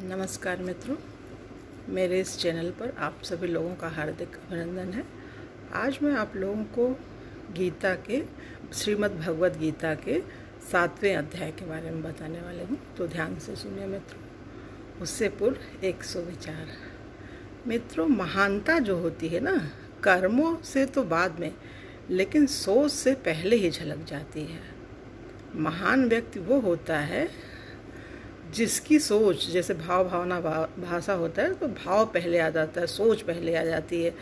नमस्कार मित्रों, मेरे इस चैनल पर आप सभी लोगों का हार्दिक अभिनंदन है। आज मैं आप लोगों को गीता के श्रीमद् भगवद गीता के 7वें अध्याय के बारे में बताने वाले हूँ, तो ध्यान से सुनिए मित्रों। उससे पूर्व एक सुविचार। मित्रों, महानता जो होती है ना, कर्मों से तो बाद में, लेकिन सोच से पहले ही झलक जाती है। महान व्यक्ति वो होता है जिसकी सोच, जैसे भाव भावना भाषा होता है, तो भाव पहले आ जाता है, सोच पहले आ जाती है।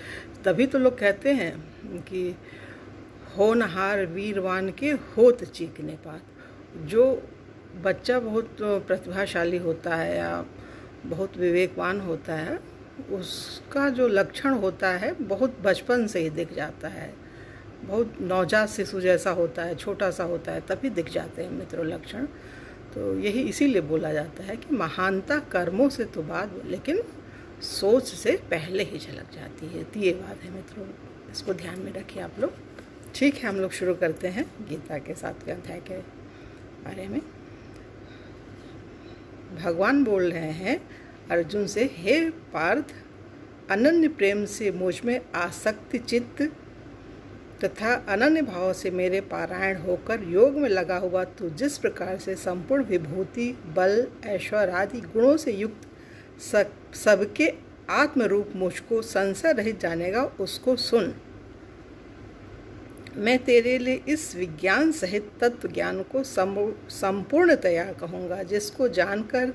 तभी तो लोग कहते हैं कि होनहार वीरवान के होत चीकने पात। जो बच्चा बहुत प्रतिभाशाली होता है या बहुत विवेकवान होता है, उसका जो लक्षण होता है बहुत बचपन से ही दिख जाता है। बहुत नवजात शिशु जैसा होता है, छोटा सा होता है, तभी दिख जाते हैं मित्रों लक्षण। तो यही इसीलिए बोला जाता है कि महानता कर्मों से तो बाद, लेकिन सोच से पहले ही झलक जाती है। तो ये बात है मित्रों, इसको ध्यान में रखिए आप लोग। ठीक है, हम लोग शुरू करते हैं गीता के 7वें अध्याय के बारे में। भगवान बोल रहे हैं अर्जुन से, हे पार्थ, अनन्य प्रेम से मुझ में आसक्ति चित्त तथा अनन्य भाव से मेरे पारायण होकर योग में लगा हुआ तू जिस प्रकार से संपूर्ण विभूति, बल, ऐश्वर्य आदि गुणों से युक्त सबके आत्मरूप मुझको संशय रहित जानेगा, उसको सुन। मैं तेरे लिए इस विज्ञान सहित तत्व ज्ञान को संपूर्णतया कहूँगा, जिसको जानकर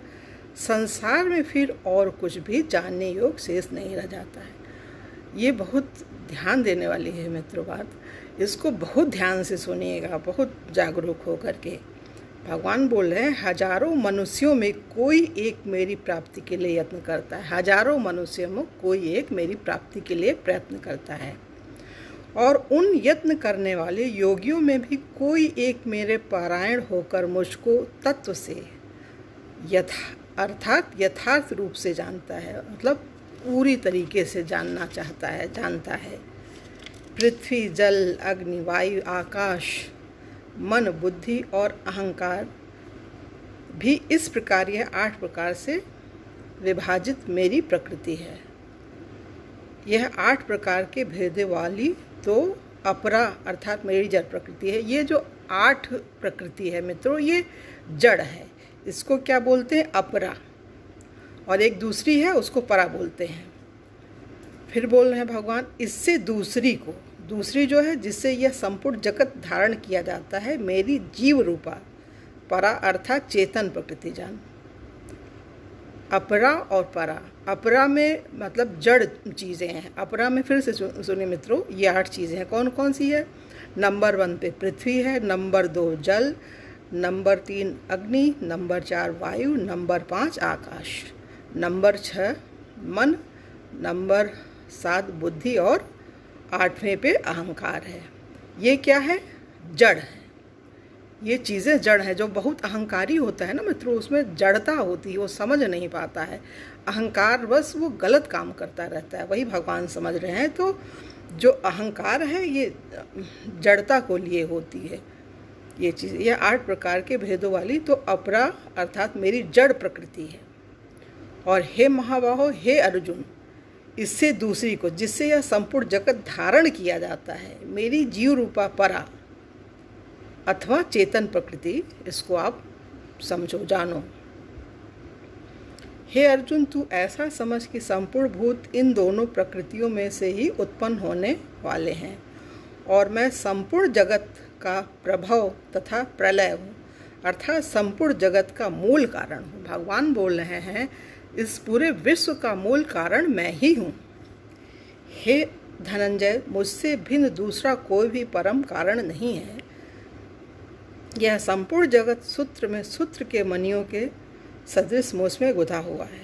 संसार में फिर और कुछ भी जानने योग शेष नहीं रह जाता है। ये बहुत ध्यान देने वाली है मित्रों बात, इसको बहुत ध्यान से सुनिएगा, बहुत जागरूक हो करके। भगवान बोल रहे हैं, हजारों मनुष्यों में कोई एक मेरी प्राप्ति के लिए यत्न करता है। हजारों मनुष्यों में कोई एक मेरी प्राप्ति के लिए प्रयत्न करता है, और उन यत्न करने वाले योगियों में भी कोई एक मेरे पारायण होकर मुझको तत्व से अर्थात यथार्थ रूप से जानता है, मतलब पूरी तरीके से जानना चाहता है, जानता है। पृथ्वी, जल, अग्नि, वायु, आकाश, मन, बुद्धि और अहंकार भी इस प्रकार, यह 8 प्रकार से विभाजित मेरी प्रकृति है। यह 8 प्रकार के भेदे वाली तो अपरा अर्थात मेरी जड़ प्रकृति है। ये जो 8 प्रकृति है मित्रों, ये जड़ है। इसको क्या बोलते हैं? अपरा। और एक दूसरी है, उसको परा बोलते हैं। फिर बोल रहे हैं भगवान, इससे दूसरी जो है जिससे यह संपूर्ण जगत धारण किया जाता है, मेरी जीव रूपा परा अर्थात चेतन प्रकृति जान। अपरा और परा, अपरा में मतलब जड़ चीज़ें हैं। अपरा में फिर से सुनिए मित्रों, ये 8 चीज़ें हैं। कौन कौन सी है? नंबर 1 पे पृथ्वी है, नंबर 2 जल, नंबर 3 अग्नि, नंबर 4 वायु, नंबर 5 आकाश, नंबर 6 मन, नंबर 7 बुद्धि, और 8वें पे अहंकार है। ये क्या है? जड़ है। ये चीज़ें जड़ हैं। जो बहुत अहंकारी होता है ना मित्रों, उसमें जड़ता होती है, वो समझ नहीं पाता है। अहंकार बस वो गलत काम करता रहता है, वही भगवान समझ रहे हैं। तो जो अहंकार है ये जड़ता को लिए होती है। ये चीज़, ये 8 प्रकार के भेदों वाली तो अपरा अर्थात मेरी जड़ प्रकृति है। और हे महाबाहो, हे अर्जुन, इससे दूसरी को जिससे यह संपूर्ण जगत धारण किया जाता है, मेरी जीव रूपा परा अथवा चेतन प्रकृति, इसको आप समझो, जानो। हे अर्जुन, तू ऐसा समझ कि संपूर्ण भूत इन दोनों प्रकृतियों में से ही उत्पन्न होने वाले हैं, और मैं संपूर्ण जगत का प्रभव तथा प्रलय हूँ, अर्थात संपूर्ण जगत का मूल कारण हूँ। भगवान बोल रहे हैं, इस पूरे विश्व का मूल कारण मैं ही हूँ। हे धनंजय, मुझसे भिन्न दूसरा कोई भी परम कारण नहीं है। यह संपूर्ण जगत सूत्र के मणियों के सदृश मुझ में गुथा हुआ है।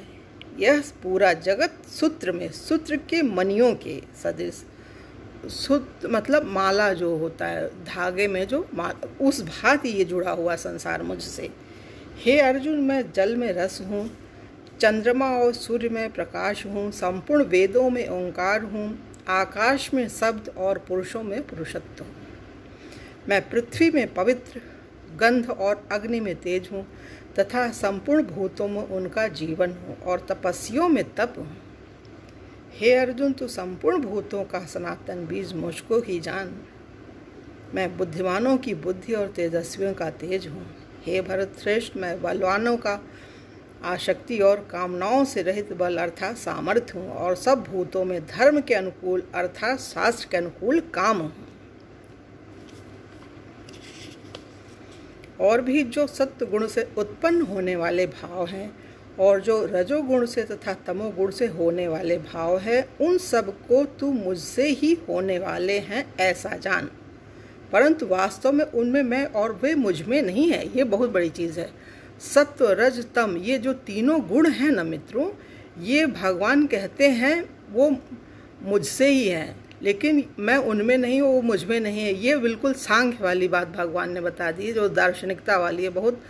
यह पूरा जगत सूत्र के मणियों के सदृश, सूत्र मतलब माला जो होता है, धागे में जो उस भांति ये जुड़ा हुआ संसार मुझसे। हे अर्जुन, मैं जल में रस हूँ, चंद्रमा और सूर्य में प्रकाश हूँ, संपूर्ण वेदों में ओंकार हूँ, आकाश में शब्द और पुरुषों में पुरुषत्व हूँ। मैं पृथ्वी में पवित्र, गंध और अग्नि में तेज हूँ, तथा संपूर्ण भूतों में उनका जीवन हो और तपस्वियों में तप हो। हे अर्जुन, तू संपूर्ण भूतों का सनातन बीज मुझको ही जान। मैं बुद्धिमानों की बुद्धि और तेजस्वियों का तेज हूँ। हे भरत श्रेष्ठ, मैं बलवानों का आसक्ति और कामनाओं से रहित बल अर्थात सामर्थ्य हूँ और सब भूतों में धर्म के अनुकूल अर्थात शास्त्र के अनुकूल काम हूँ। और भी जो सत्व गुण से उत्पन्न होने वाले भाव हैं और जो रजोगुण से तथा तमोगुण से होने वाले भाव हैं, उन सब को तू मुझसे ही होने वाले हैं ऐसा जान। परंतु वास्तव में उनमें मैं और वे मुझ में नहीं है। ये बहुत बड़ी चीज़ है। सत्व रज तम, ये जो तीनों गुण हैं ना मित्रों, ये भगवान कहते हैं वो मुझसे ही है, लेकिन मैं उनमें नहीं हूँ, वो मुझ में नहीं है। ये बिल्कुल सांख्य वाली बात भगवान ने बता दी, जो दार्शनिकता वाली है। बहुत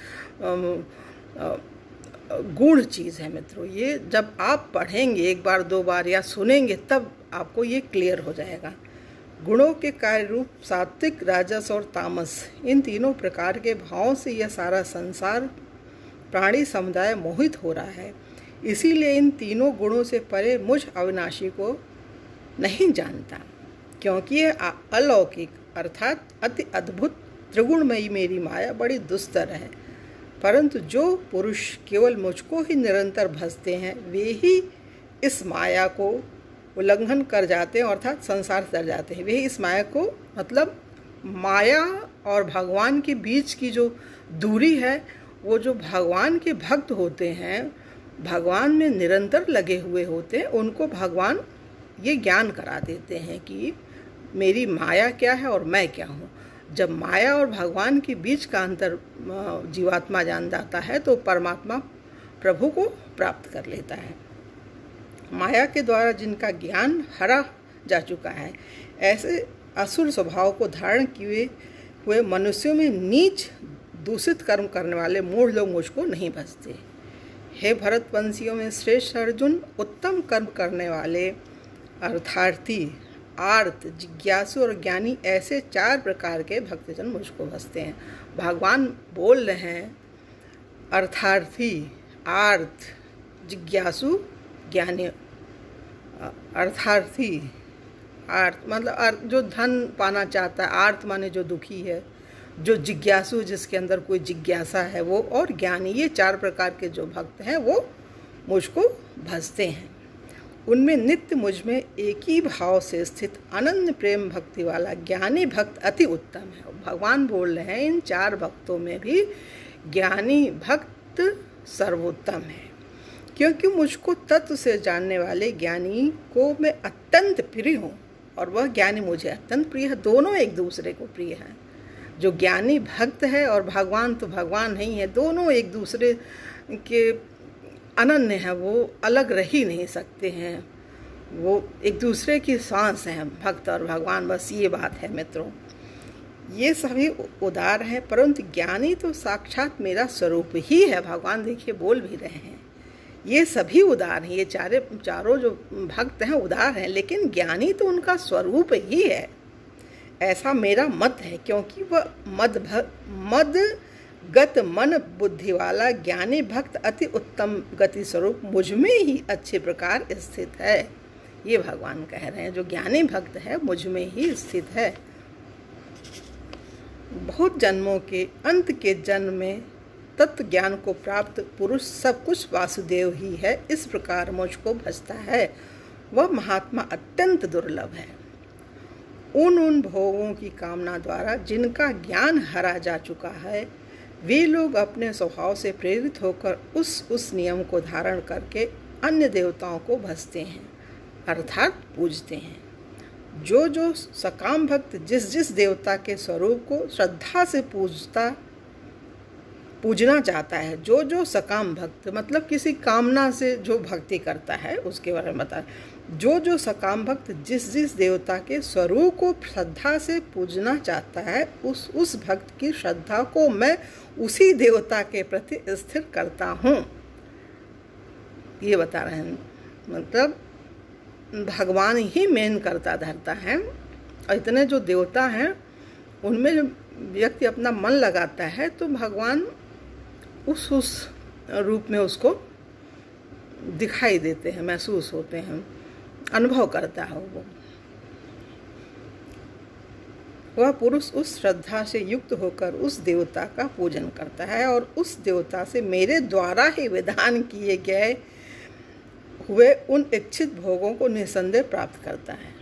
गूढ़ चीज़ है मित्रों। ये जब आप पढ़ेंगे एक बार दो बार या सुनेंगे तब आपको ये क्लियर हो जाएगा। गुणों के कार्य रूप सात्विक, राजस और तामस, इन तीनों प्रकार के भावों से यह सारा संसार प्राणी समुदाय मोहित हो रहा है। इसीलिए इन तीनों गुणों से परे मुझ अविनाशी को नहीं जानता, क्योंकि यह अलौकिक अर्थात अति अद्भुत त्रिगुणमयी मेरी माया बड़ी दुस्तर है। परंतु जो पुरुष केवल मुझको ही निरंतर भजते हैं, वे ही इस माया को उल्लंघन कर जाते हैं अर्थात संसार से तर जाते हैं। वे इस माया को, मतलब माया और भगवान के बीच की जो दूरी है, वो जो भगवान के भक्त होते हैं, भगवान में निरंतर लगे हुए होते हैं, उनको भगवान ये ज्ञान करा देते हैं कि मेरी माया क्या है और मैं क्या हूँ। जब माया और भगवान के बीच का अंतर जीवात्मा जान जाता है तो परमात्मा प्रभु को प्राप्त कर लेता है। माया के द्वारा जिनका ज्ञान हरा जा चुका है, ऐसे असुर स्वभाव को धारण किए हुए मनुष्यों में नीच दूषित कर्म करने वाले मूढ़ लोग मुझको नहीं भजते। हे भरतवंशियों में श्रेष्ठ अर्जुन, उत्तम कर्म करने वाले अर्थार्थी, आर्त, जिज्ञासु और ज्ञानी, ऐसे चार प्रकार के भक्तजन मुझको भजते हैं। भगवान बोल रहे हैं अर्थार्थी, आर्त, जिज्ञासु, ज्ञानी। अर्थार्थी, आर्त मतलब जो धन पाना चाहता है, आर्त माने जो दुखी है, जो जिज्ञासु जिसके अंदर कोई जिज्ञासा है वो, और ज्ञानी। ये चार प्रकार के जो भक्त हैं वो मुझको भजते हैं। उनमें नित्य मुझ में एक ही भाव से स्थित अनन्य प्रेम भक्ति वाला ज्ञानी भक्त अति उत्तम है। भगवान बोल रहे हैं इन चार भक्तों में भी ज्ञानी भक्त सर्वोत्तम है, क्योंकि मुझको तत्व से जानने वाले ज्ञानी को मैं अत्यंत प्रिय हूँ और वह ज्ञानी मुझे अत्यंत प्रिय है। दोनों एक दूसरे को प्रिय हैं। जो ज्ञानी भक्त है और भगवान तो भगवान नहीं है, दोनों एक दूसरे के अनन्य हैं, वो अलग रह ही नहीं सकते हैं, वो एक दूसरे की सांस हैं, भक्त और भगवान। बस ये बात है मित्रों। ये सभी उदार हैं, परंतु ज्ञानी तो साक्षात मेरा स्वरूप ही है। भगवान देखिए बोल भी रहे हैं, ये सभी उदार हैं। ये चारों जो भक्त हैं उदार हैं, लेकिन ज्ञानी तो उनका स्वरूप ही है, ऐसा मेरा मत है। क्योंकि वह मद गत मन बुद्धि वाला ज्ञानी भक्त अति उत्तम गति स्वरूप मुझ में ही अच्छे प्रकार स्थित है। ये भगवान कह रहे हैं, जो ज्ञानी भक्त है मुझ में ही स्थित है। बहुत जन्मों के अंत के जन्म में तत्व ज्ञान को प्राप्त पुरुष सब कुछ वासुदेव ही है, इस प्रकार मुझको भजता है। वह महात्मा अत्यंत दुर्लभ है। उन भोगों की कामना द्वारा जिनका ज्ञान हरा जा चुका है, वे लोग अपने स्वभाव से प्रेरित होकर उस नियम को धारण करके अन्य देवताओं को भजते हैं अर्थात पूजते हैं। जो सकाम भक्त जिस देवता के स्वरूप को श्रद्धा से पूजना चाहता है, जो सकाम भक्त मतलब किसी कामना से जो भक्ति करता है उसके बारे में बताएं। जो सकाम भक्त जिस देवता के स्वरूप को श्रद्धा से पूजना चाहता है, उस भक्त की श्रद्धा को मैं उसी देवता के प्रति स्थिर करता हूँ। ये बता रहे हैं, मतलब भगवान ही मेन करता धरता है। और इतने जो देवता हैं उनमें व्यक्ति अपना मन लगाता है तो भगवान उस रूप में उसको दिखाई देते हैं, महसूस होते हैं, अनुभव करता है वो। वह पुरुष उस श्रद्धा से युक्त होकर उस देवता का पूजन करता है और उस देवता से मेरे द्वारा ही विधान किए गए हुए उन इच्छित भोगों को निसंदेह प्राप्त करता है।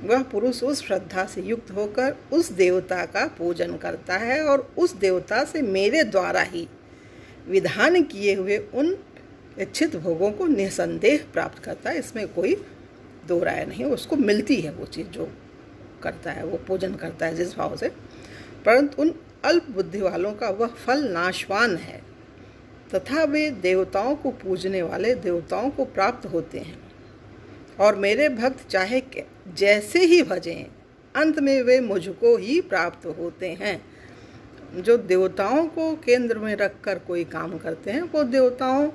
वह पुरुष उस श्रद्धा से युक्त होकर उस देवता का पूजन करता है और उस देवता से मेरे द्वारा ही विधान किए हुए उन इच्छित भोगों को निसंदेह प्राप्त करता है। इसमें कोई दो राय नहीं, उसको मिलती है वो चीज़ जो करता है, वो पूजन करता है जिस भाव से। परंतु उन अल्प बुद्धि वालों का वह फल नाशवान है तथा वे देवताओं को पूजने वाले देवताओं को प्राप्त होते हैं और मेरे भक्त चाहे जैसे ही भजें अंत में वे मुझको ही प्राप्त होते हैं। जो देवताओं को केंद्र में रखकर कोई काम करते हैं वो देवताओं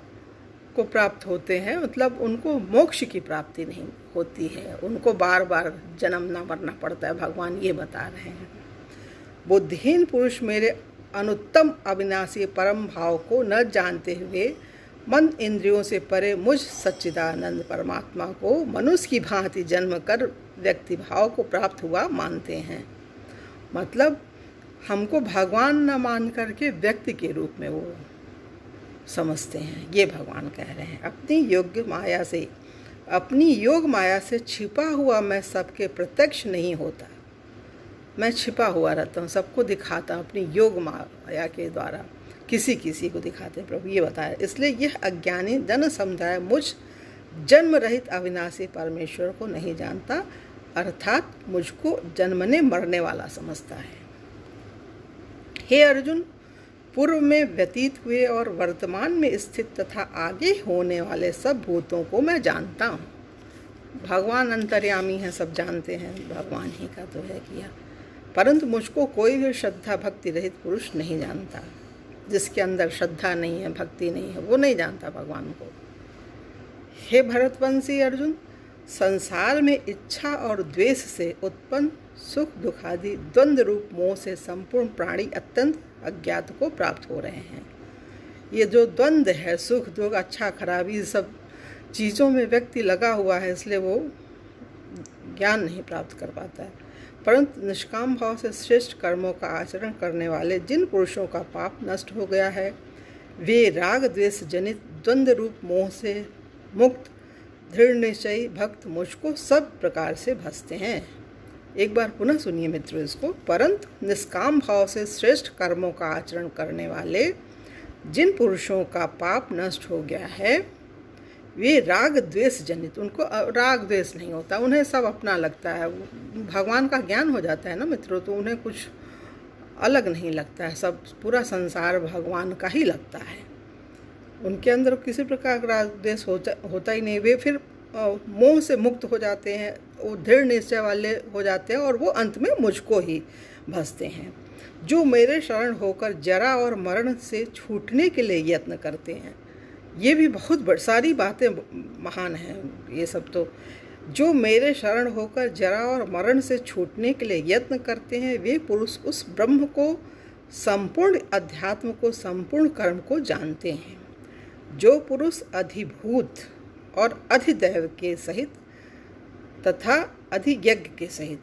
को प्राप्त होते हैं, मतलब उनको मोक्ष की प्राप्ति नहीं होती है, उनको बार बार जन्म ना मरना पड़ता है, भगवान ये बता रहे हैं। बुद्धिहीन पुरुष मेरे अनुत्तम अविनाशी परम भाव को न जानते हुए मन इंद्रियों से परे मुझ सच्चिदानंद परमात्मा को मनुष्य की भांति जन्म कर व्यक्ति भाव को प्राप्त हुआ मानते हैं। मतलब हमको भगवान न मान करके व्यक्ति के रूप में वो समझते हैं, ये भगवान कह रहे हैं। अपनी योग माया से छिपा हुआ मैं सबके प्रत्यक्ष नहीं होता, मैं छिपा हुआ रहता हूँ, सबको दिखाता हूँ अपनी योग माया के द्वारा, किसी किसी को दिखाते हैं प्रभु ये बताया। इसलिए यह अज्ञानी जन समुदाय मुझ जन्म रहित अविनाशी परमेश्वर को नहीं जानता, अर्थात मुझको जन्मने मरने वाला समझता है। हे अर्जुन, पूर्व में व्यतीत हुए और वर्तमान में स्थित तथा आगे होने वाले सब भूतों को मैं जानता हूँ। भगवान अंतर्यामी है, सब जानते हैं, भगवान ही का तो है किया। परंतु मुझको कोई भी श्रद्धा भक्ति रहित पुरुष नहीं जानता। जिसके अंदर श्रद्धा नहीं है, भक्ति नहीं है, वो नहीं जानता भगवान को। हे भरतवंशी अर्जुन, संसार में इच्छा और द्वेष से उत्पन्न सुख दुख आदि द्वंद्व रूप मोह से संपूर्ण प्राणी अत्यंत अज्ञात को प्राप्त हो रहे हैं। ये जो द्वंद्व है, सुख दुख अच्छा खराबी सब चीज़ों में व्यक्ति लगा हुआ है, इसलिए वो ज्ञान नहीं प्राप्त कर पाता है। परंतु निष्काम भाव से श्रेष्ठ कर्मों का आचरण करने वाले जिन पुरुषों का पाप नष्ट हो गया है, वे राग द्वेष जनित द्वंद्व रूप मोह से मुक्त दृढ़ निश्चयी भक्त मुझको सब प्रकार से भजते हैं। एक बार पुनः सुनिए मित्रों इसको। परंतु निष्काम भाव से श्रेष्ठ कर्मों का आचरण करने वाले जिन पुरुषों का पाप नष्ट हो गया है, वे राग द्वेष जनित, उनको राग द्वेष नहीं होता, उन्हें सब अपना लगता है। भगवान का ज्ञान हो जाता है ना मित्रों, तो उन्हें कुछ अलग नहीं लगता है, सब पूरा संसार भगवान का ही लगता है। उनके अंदर किसी प्रकार का राग द्वेष होता ही नहीं। वे फिर मोह से मुक्त हो जाते हैं, वो दृढ़ निश्चय वाले हो जाते हैं और वो अंत में मुझको ही भजते हैं। जो मेरे शरण होकर जरा और मरण से छूटने के लिए यत्न करते हैं, ये भी बहुत सारी बातें महान हैं ये सब। तो जो मेरे शरण होकर जरा और मरण से छूटने के लिए यत्न करते हैं, वे पुरुष उस ब्रह्म को, संपूर्ण अध्यात्म को, संपूर्ण कर्म को जानते हैं। जो पुरुष अधिभूत और अधिदैव के सहित तथा अधियज्ञ के सहित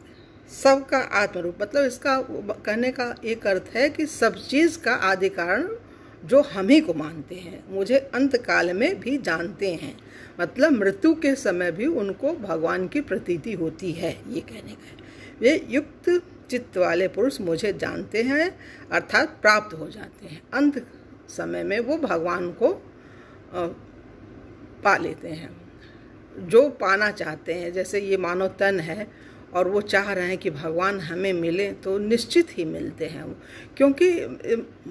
सबका आत्मरूप, मतलब इसका कहने का एक अर्थ है कि सब चीज़ का आदि कारण जो हम ही को मानते हैं, मुझे अंत काल में भी जानते हैं, मतलब मृत्यु के समय भी उनको भगवान की प्रतीति होती है, ये कहने का है। वे युक्त चित्त वाले पुरुष मुझे जानते हैं, अर्थात प्राप्त हो जाते हैं। अंत समय में वो भगवान को पा लेते हैं, जो पाना चाहते हैं। जैसे ये मानव तन है और वो चाह रहे हैं कि भगवान हमें मिले, तो निश्चित ही मिलते हैं, क्योंकि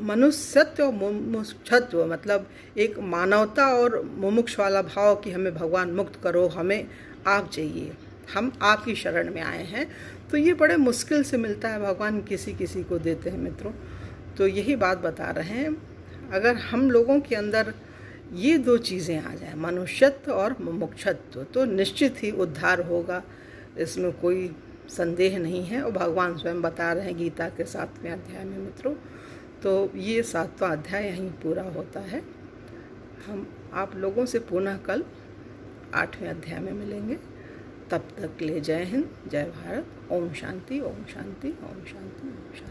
मनुष्यत्व और मुमुक्षत्व, मतलब एक मानवता और मुमुक्ष वाला भाव कि हमें भगवान मुक्त करो, हमें आप चाहिए, हम आपकी शरण में आए हैं, तो ये बड़े मुश्किल से मिलता है, भगवान किसी किसी को देते हैं मित्रों। तो यही बात बता रहे हैं, अगर हम लोगों के अंदर ये दो चीज़ें आ जाए, मनुष्यत्व और मुमुक्षत्व, तो निश्चित ही उद्धार होगा, इसमें कोई संदेह नहीं है। और भगवान स्वयं बता रहे हैं गीता के 7वें अध्याय में मित्रों। तो ये 7वां अध्याय यहीं पूरा होता है। हम आप लोगों से पुनः कल 8वें अध्याय में मिलेंगे। तब तक के लिए जय हिंद, जय भारत। ओम शांति, ओम शांति, ओम शांति, ओम शांति।